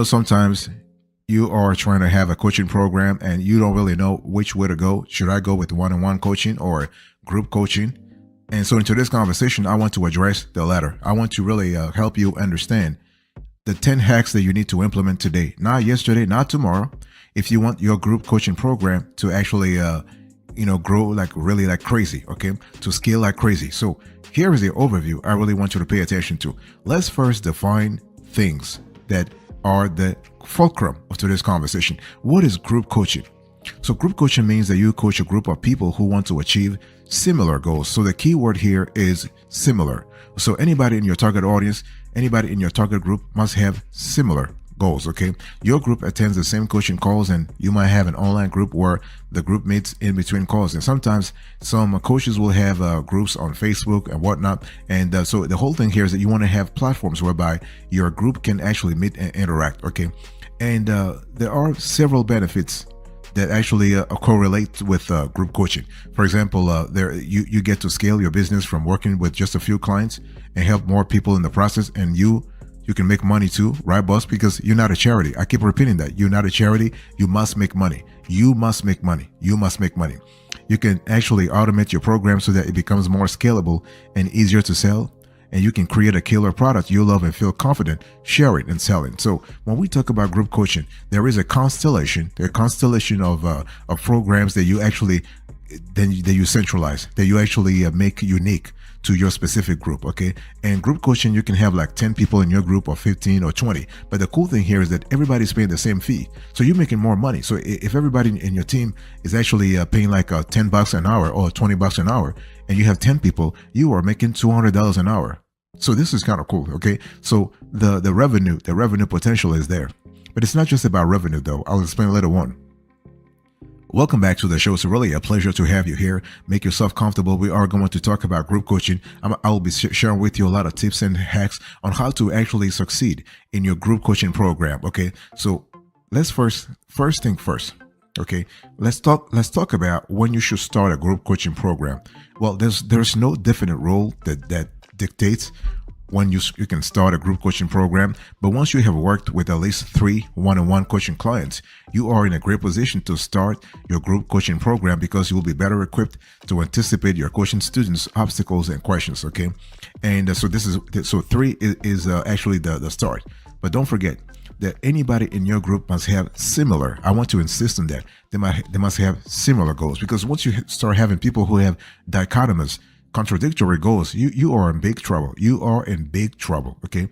Sometimes you are trying to have a coaching program and you don't really know which way to go. Should I go with one-on-one coaching or group coaching? And so, into this conversation, I want to address the latter. I want to really help you understand the 10 hacks that you need to implement today, not yesterday, not tomorrow. If you want your group coaching program to actually, grow like really like crazy, okay, to scale like crazy. So here is the overview I really want you to pay attention to. Let's first define things that are the fulcrum of today's conversation. What is group coaching? So group coaching means that you coach a group of people who want to achieve similar goals. So the key word here is similar. So anybody in your target audience, anybody in your target group must have similar goals, okay? Your group attends the same coaching calls, and you might have an online group where the group meets in between calls. And sometimes some coaches will have groups on Facebook and whatnot. And so the whole thing here is that you want to have platforms whereby your group can actually meet and interact, okay? And there are several benefits that actually correlate with group coaching. For example, you get to scale your business from working with just a few clients and help more people in the process, and you can make money too, right, boss? Because you're not a charity. I keep repeating that. You're not a charity. You must make money. You must make money. You must make money. You can actually automate your program so that it becomes more scalable and easier to sell. And you can create a killer product you love and feel confident sharing and selling. So when we talk about group coaching, there is a constellation of programs that you actually that you centralize, that you actually make unique to your specific group, okay? And group coaching, you can have like 10 people in your group or 15 or 20. But the cool thing here is that everybody's paying the same fee. So you're making more money. So if everybody in your team is actually paying like $10 an hour or $20 an hour, and you have 10 people, you are making $200 an hour. So this is kind of cool, okay? So the revenue potential is there. But it's not just about revenue though. I'll explain later on. Welcome back to the show. It's really a pleasure to have you here. Make yourself comfortable. We are going to talk about group coaching. I'll be sharing with you a lot of tips and hacks on how to actually succeed in your group coaching program. Okay. So let's first thing first. Okay. Let's talk about when you should start a group coaching program. Well, there's no definite rule that dictates when you can start a group coaching program. But once you have worked with at least 3 one-on-one coaching clients, you are in a great position to start your group coaching program because you will be better equipped to anticipate your coaching students' obstacles and questions. Okay. And so 3 is actually the start. But don't forget that anybody in your group must have similar. I want to insist on that. They must have similar goals, because once you start having people who have dichotomous, contradictory goals, you are in big trouble. You are in big trouble. Okay.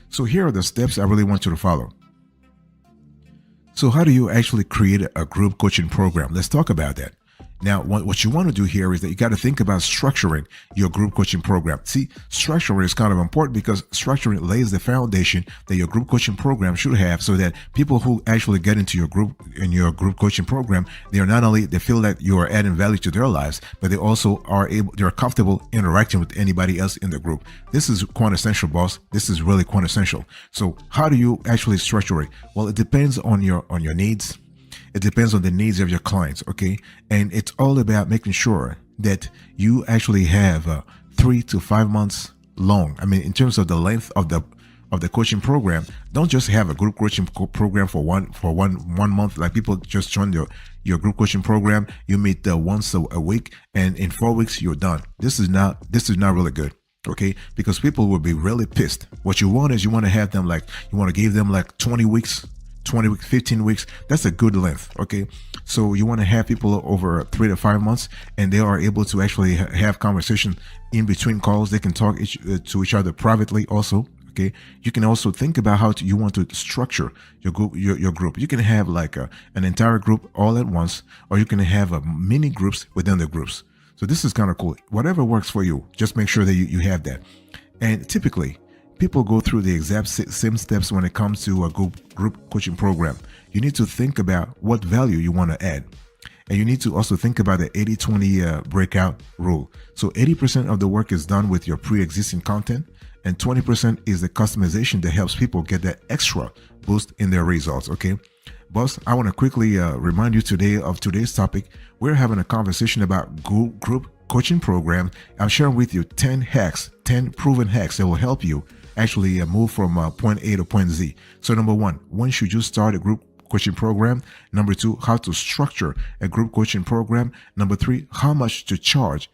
So here are the steps I really want you to follow. So how do you actually create a group coaching program? Let's talk about that. Now, what you want to do here is that you got to think about structuring your group coaching program. See, structuring is kind of important because structuring lays the foundation that your group coaching program should have, so that people who actually get into your group coaching program, they feel that you are adding value to their lives, but they also they're comfortable interacting with anybody else in the group. This is quintessential, boss. This is really quintessential. So how do you actually structure it? Well, it depends on your needs. It depends on the needs of your clients, okay? And it's all about making sure that you actually have 3 to 5 months long. I mean, in terms of the length of the coaching program, don't just have a group coaching program for one month. Like people just join your group coaching program. You meet once a week, and in 4 weeks you're done. This is not really good. Okay, because people will be really pissed. What you want is you want to have them you want to give them 20 weeks. 20 weeks, 15 weeks, that's a good length. Okay. So you want to have people over 3 to 5 months, and they are able to actually have conversation in between calls. They can talk to each other privately also. Okay. You can also think about how you want to structure your group. You can have an entire group all at once, or you can have mini groups within the groups. So this is kind of cool. Whatever works for you, just make sure that you have that. And typically, people go through the exact same steps when it comes to a group coaching program. You need to think about what value you want to add. And you need to also think about the 80-20 breakout rule. So 80% of the work is done with your pre-existing content, and 20% is the customization that helps people get that extra boost in their results. Okay. Boss, I want to quickly remind you today of today's topic. We're having a conversation about group coaching program. I'm sharing with you 10 hacks, 10 proven hacks that will help you actually move from point A to point Z. So number one, when should you start a group coaching program? Number two, how to structure a group coaching program. Number three, how much to charge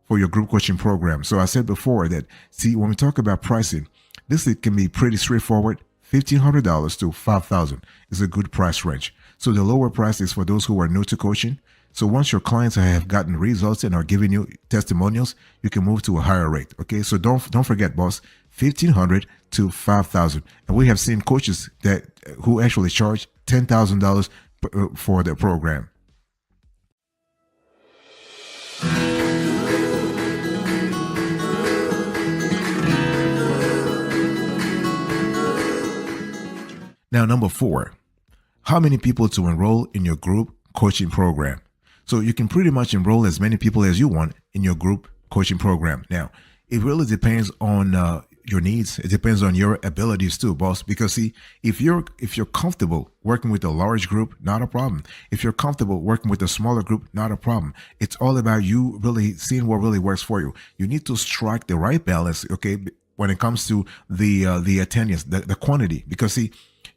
for your group coaching program. So I said before that, see, when we talk about pricing, this can be pretty straightforward. $1,500 to $5,000 is a good price range. So the lower price is for those who are new to coaching. So once your clients have gotten results and are giving you testimonials, you can move to a higher rate. Okay, so don't forget, boss, $1,500 to $5,000, and we have seen coaches that who actually charge $10,000 for their program. Now, number four, how many people to enroll in your group coaching program? So you can pretty much enroll as many people as you want in your group coaching program. Now, it really depends on your needs. It depends on your abilities too, boss. Because see, if you're comfortable working with a large group, not a problem. If you're comfortable working with a smaller group, not a problem. It's all about you really seeing what really works for you. You need to strike the right balance, okay, when it comes to the attendance, the quantity. Because see,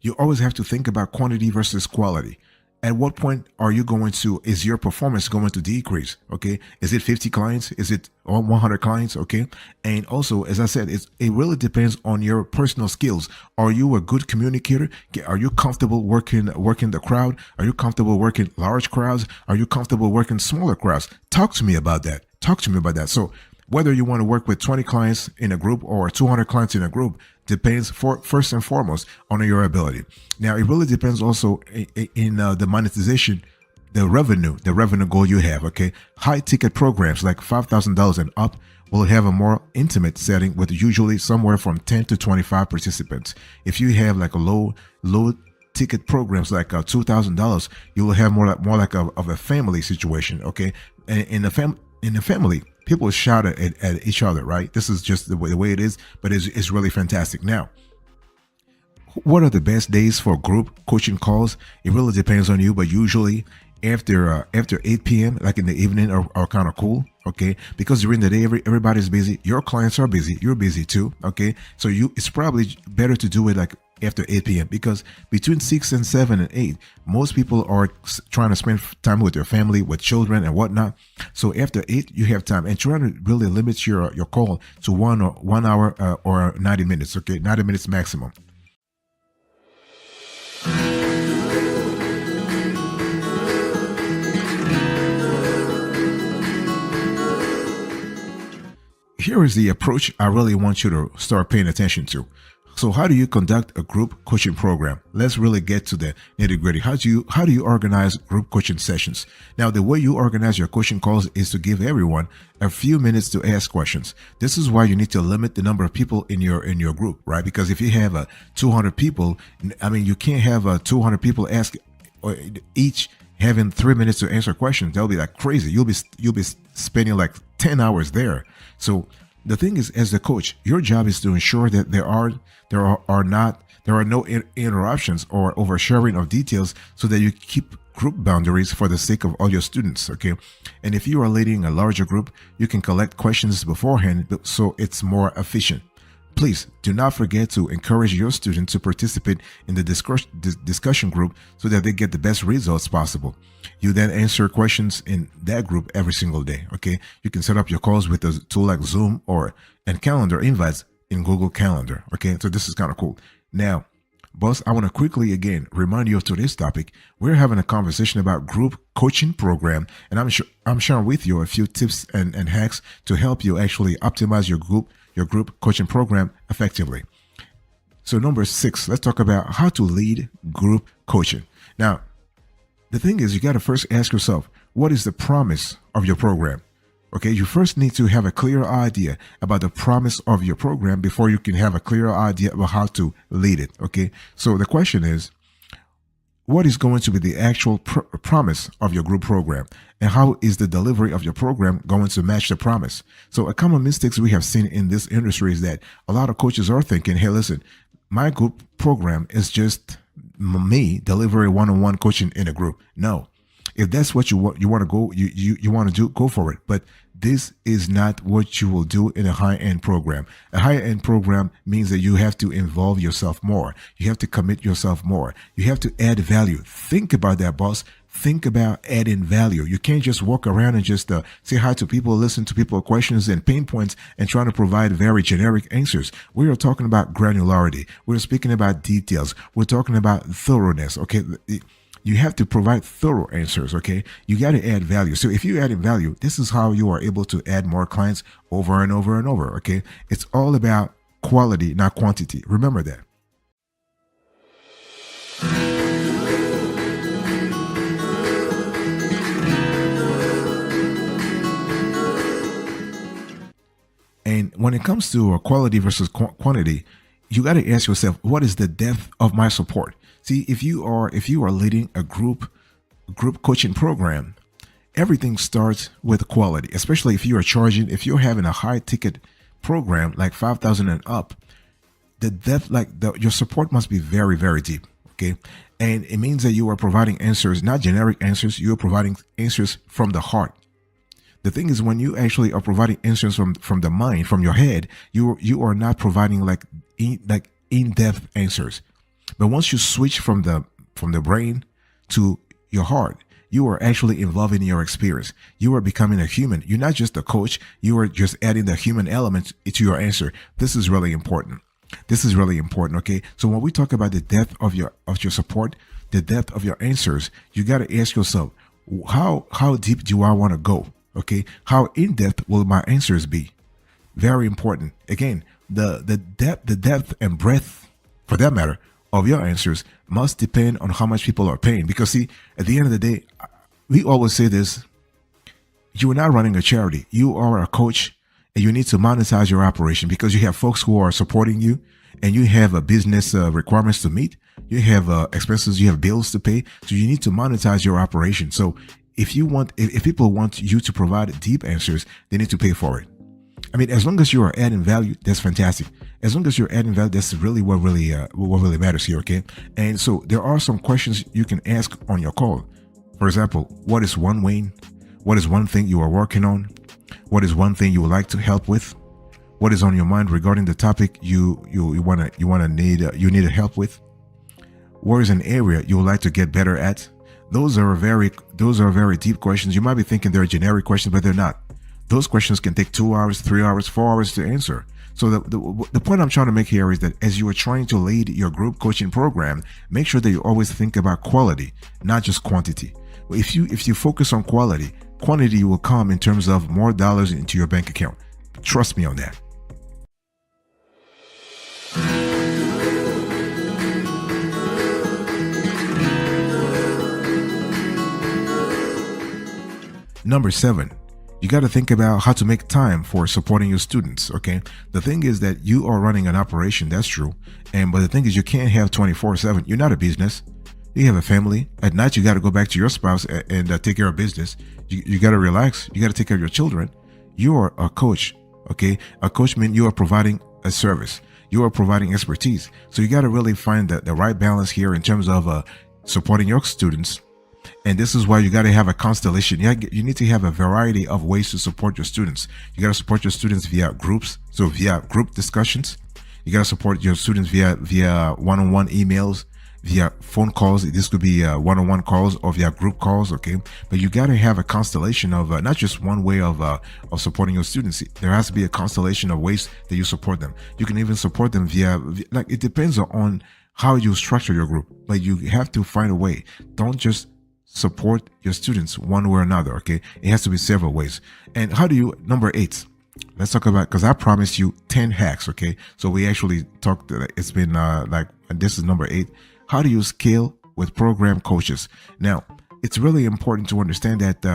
you always have to think about quantity versus quality. At what point is your performance going to decrease? Okay. Is it 50 clients? Is it 100 clients? Okay. And also, as I said, it really depends on your personal skills. Are you a good communicator? Are you comfortable working the crowd? Are you comfortable working large crowds? Are you comfortable working smaller crowds? Talk to me about that. So whether you want to work with 20 clients in a group or 200 clients in a group depends first and foremost on your ability. Now, it really depends also in the monetization, the revenue goal you have. Okay, high ticket programs like $5,000 and up will have a more intimate setting with usually somewhere from 10 to 25 participants. If you have like a low ticket programs like $2,000, you will have more like of a family situation. Okay, and in the family, people shout at each other, right? This is just the way it is, but it's really fantastic. Now, what are the best days for group coaching calls? It really depends on you, but usually after 8 p.m., like in the evening, are kind of cool, okay? Because during the day, everybody's busy. Your clients are busy. You're busy too, okay? So it's probably better to do it like after 8 p.m. because between 6 and 7 and 8, most people are trying to spend time with their family, with children and whatnot. So after 8, you have time, and try to really limit your call to 1 hour or 90 minutes, okay? 90 minutes maximum. Here is the approach I really want you to start paying attention to. So how do you conduct a group coaching program? Let's really get to the nitty-gritty. How do you organize group coaching sessions? Now, the way you organize your coaching calls is to give everyone a few minutes to ask questions. This is why you need to limit the number of people in your group, right? Because if you have 200 people, I mean, you can't have 200 people ask each having 3 minutes to answer questions. That'll be like crazy. You'll be spending like 10 hours there. So the thing is, as the coach, your job is to ensure that there are no interruptions or oversharing of details, so that you keep group boundaries for the sake of all your students. Okay, and if you are leading a larger group, you can collect questions beforehand, so it's more efficient. Please do not forget to encourage your students to participate in the discussion group so that they get the best results possible. You then answer questions in that group every single day. Okay, you can set up your calls with a tool like Zoom and calendar invites in Google Calendar. Okay, so this is kind of cool. Now, boss, I want to quickly again remind you of today's topic. We're having a conversation about group coaching program, and I'm sharing with you a few tips and hacks to help you actually optimize your group coaching program effectively. So number 6, let's talk about how to lead group coaching. Now, the thing is, you got to first ask yourself, what is the promise of your program? Okay, you first need to have a clear idea about the promise of your program before you can have a clear idea about how to lead it. Okay, so the question is, what is going to be the actual promise of your group program, and how is the delivery of your program going to match the promise? So a common mistakes we have seen in this industry is that a lot of coaches are thinking, hey, listen, my group program is just me deliver a one-on-one coaching in a group. No, if that's what you want to go, you want to do, go for it. But this is not what you will do in a high-end program. A high-end program means that you have to involve yourself more. You have to commit yourself more. You have to add value. Think about that, boss. Think about adding value. You can't just walk around and just say hi to people, listen to people's questions and pain points, and trying to provide very generic answers. We are talking about granularity. We're speaking about details. We're talking about thoroughness. Okay. You have to provide thorough answers, okay? You got to add value. So if you add in value, this is how you are able to add more clients over and over and over, okay? It's all about quality, not quantity. Remember that. And when it comes to quality versus quantity, you got to ask yourself, what is the depth of my support? See, if you are leading a group coaching program, everything starts with quality. Especially if you are charging, if you're having a high ticket program like 5,000 and up, the depth, your support must be very, very deep. Okay, and it means that you are providing answers, not generic answers. You are providing answers from the heart. The thing is, when you actually are providing answers from the mind, from your head, you are not providing in-depth answers. But once you switch from the brain to your heart, you are actually involving your experience. You are becoming a human. You're not just a coach. You are just adding the human element to your answer. This is really important. This is really important. Okay. So when we talk about the depth of your support, the depth of your answers, you got to ask yourself, how deep do I want to go? Okay. How in depth will my answers be? Very important. Again, the depth and breadth, for that matter, of your answers must depend on how much people are paying. Because see, at the end of the day, we always say this: you are not running a charity. You are a coach, and you need to monetize your operation because you have folks who are supporting you, and you have a business requirements to meet. You have expenses, you have bills to pay. So you need to monetize your operation. So if people want you to provide deep answers, they need to pay for it. I mean, as long as you are adding value, that's fantastic. As long as you're adding value, that's really what really matters here, okay? And so there are some questions you can ask on your call. For example, what is one way? What is one thing you are working on? What is one thing you would like to help with? What is on your mind regarding the topic you need help with? Where is an area you would like to get better at? Those are very deep questions. You might be thinking they're generic questions, but they're not. Those questions can take 2 hours, 3 hours, 4 hours to answer. So the point I'm trying to make here is that as you are trying to lead your group coaching program, make sure that you always think about quality, not just quantity. If you focus on quality, quantity will come in terms of more dollars into your bank account. Trust me on that. Number 7, you got to think about how to make time for supporting your students. Okay. The thing is that you are running an operation. That's true. But the thing is, you can't have 24/7. You're not a business. You have a family. At night, you got to go back to your spouse and take care of business. You got to relax. You got to take care of your children. You are a coach. Okay. A coach means you are providing a service. You are providing expertise. So you got to really find the right balance here in terms of supporting your students. And this is why you got to have a constellation. You need to have a variety of ways to support your students. You got to support your students via groups, so via group discussions. You got to support your students via one-on-one emails, via phone calls. This could be one-on-one calls or via group calls, okay? But you got to have a constellation of not just one way of supporting your students. There has to be a constellation of ways that you support them. You can even support them via it depends on how you structure your group, but you have to find a way. Don't just support your students one way or another, okay? It has to be several ways. And how do you, number 8, let's talk about, because I promised you 10 hacks, okay? So we actually talked, it's been this is number 8. How do you scale with program coaches? Now, it's really important to understand that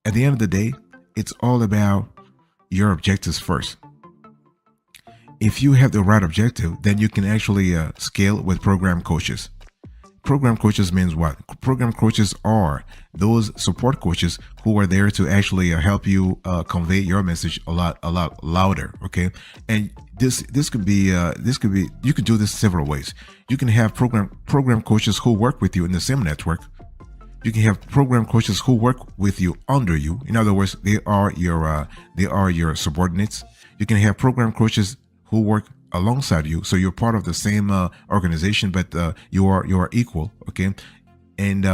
at the end of the day, it's all about your objectives first. If you have the right objective, then you can actually scale with program coaches. Program coaches means what? Program coaches are those support coaches who are there to actually help you convey your message a lot louder. Okay, and this could be you can do this several ways. You can have program coaches who work with you in the same network. You can have program coaches who work with you under you. In other words, they are your subordinates. You can have program coaches who work alongside you, so you're part of the same organization, but you are equal. Okay, and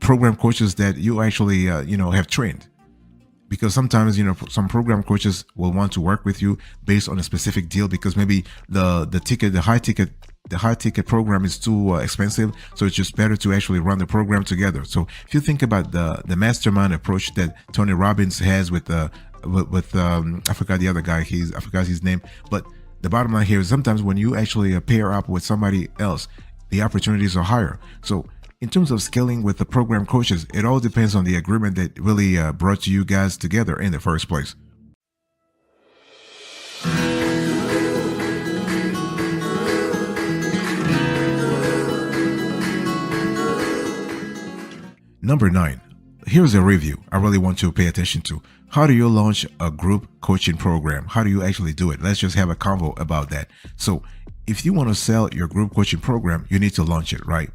program coaches that you actually have trained, because sometimes some program coaches will want to work with you based on a specific deal, because maybe the high ticket program is too expensive, so it's just better to actually run the program together. So if you think about the mastermind approach that Tony Robbins has with I forgot the other guy, I forgot his name, but the bottom line here is sometimes when you actually pair up with somebody else, the opportunities are higher. So in terms of scaling with the program coaches, it all depends on the agreement that really brought you guys together in the first place. Number 9. Here's a review I really want you to pay attention to. How do you launch a group coaching program? How do you actually do it? Let's just have a convo about that. So if you want to sell your group coaching program, you need to launch it, right?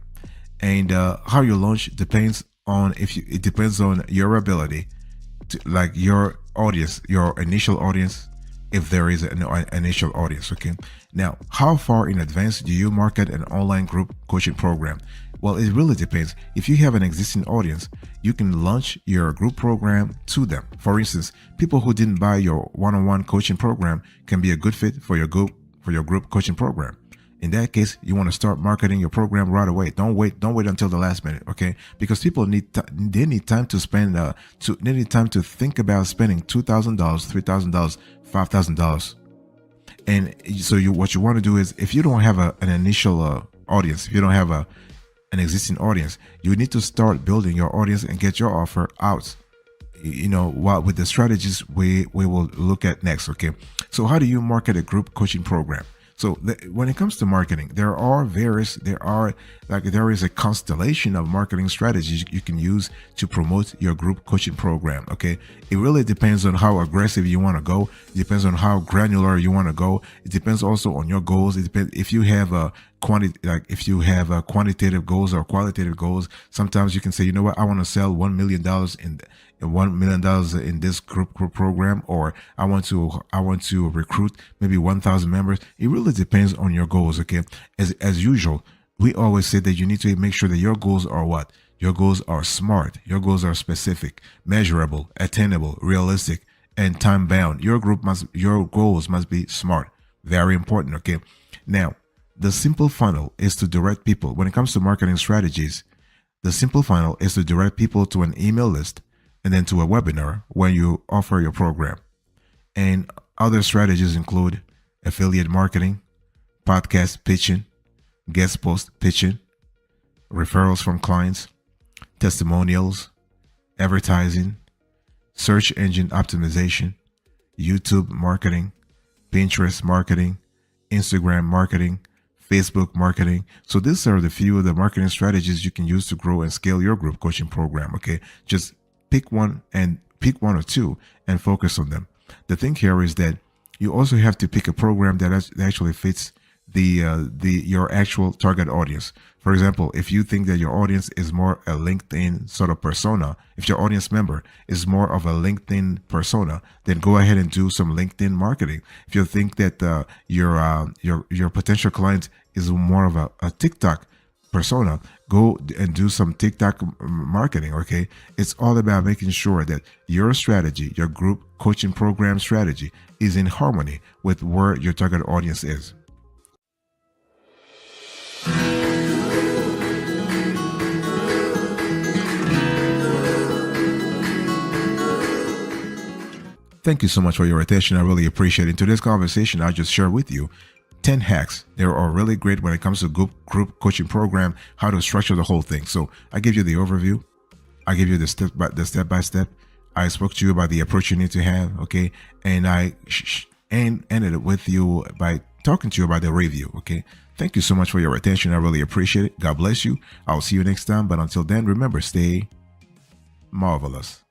And how you launch depends on it depends on your ability to, like, your audience, your initial audience, if there is an initial audience. Okay, now how far in advance do you market an online group coaching program? Well, it really depends. If you have an existing audience, you can launch your group program to them. For instance, people who didn't buy your one-on-one coaching program can be a good fit for your group coaching program. In that case, you want to start marketing your program right away. Don't wait until the last minute, okay? Because people need time to spend they need time to think about spending $2,000, $3,000, $5,000. And so what you want to do is, if you don't have an initial audience, if you don't have an existing audience, you need to start building your audience and get your offer out. While with the strategies we will look at next. Okay, so how do you market a group coaching program? So when it comes to marketing, there is a constellation of marketing strategies you can use to promote your group coaching program. Okay, it really depends on how aggressive you want to go. It depends on how granular you want to go. It depends also on your goals. It depends if you have a quantitative goals or qualitative goals. Sometimes you can say, you know what, I want to sell $1 million in this group program, or I want to recruit maybe 1,000 members. It really depends on your goals. Okay, as usual, we always say that you need to make sure that your goals are what? Your goals are smart. Your goals are specific, measurable, attainable, realistic, and time bound. Your goals must be smart. Very important. Okay, now the simple funnel is to direct people. When it comes to marketing strategies, the simple funnel is to direct people to an email list and then to a webinar when you offer your program. And other strategies include affiliate marketing, podcast pitching, guest post pitching, referrals from clients, testimonials, advertising, search engine optimization, YouTube marketing, Pinterest marketing, Instagram marketing, Facebook marketing. So these are the few of the marketing strategies you can use to grow and scale your group coaching program. Okay, just pick one or two and focus on them. The thing here is that you also have to pick a program that actually fits your actual target audience. For example, if you think that your audience is more a LinkedIn sort of persona, if your audience member is more of a LinkedIn persona, then go ahead and do some LinkedIn marketing. If you think that your potential client is more of a TikTok persona, go and do some TikTok marketing. Okay, it's all about making sure that your strategy, your group coaching program strategy, is in harmony with where your target audience is. Thank you so much for your attention. I really appreciate it. In today's conversation, I'll just share with you 10 hacks. They are really great when it comes to group coaching program, how to structure the whole thing. So I give you the overview. I give you the step by step. I spoke to you about the approach you need to have. Okay. And I ended it with you by talking to you about the review. Okay. Thank you so much for your attention. I really appreciate it. God bless you. I'll see you next time. But until then, remember, stay marvelous.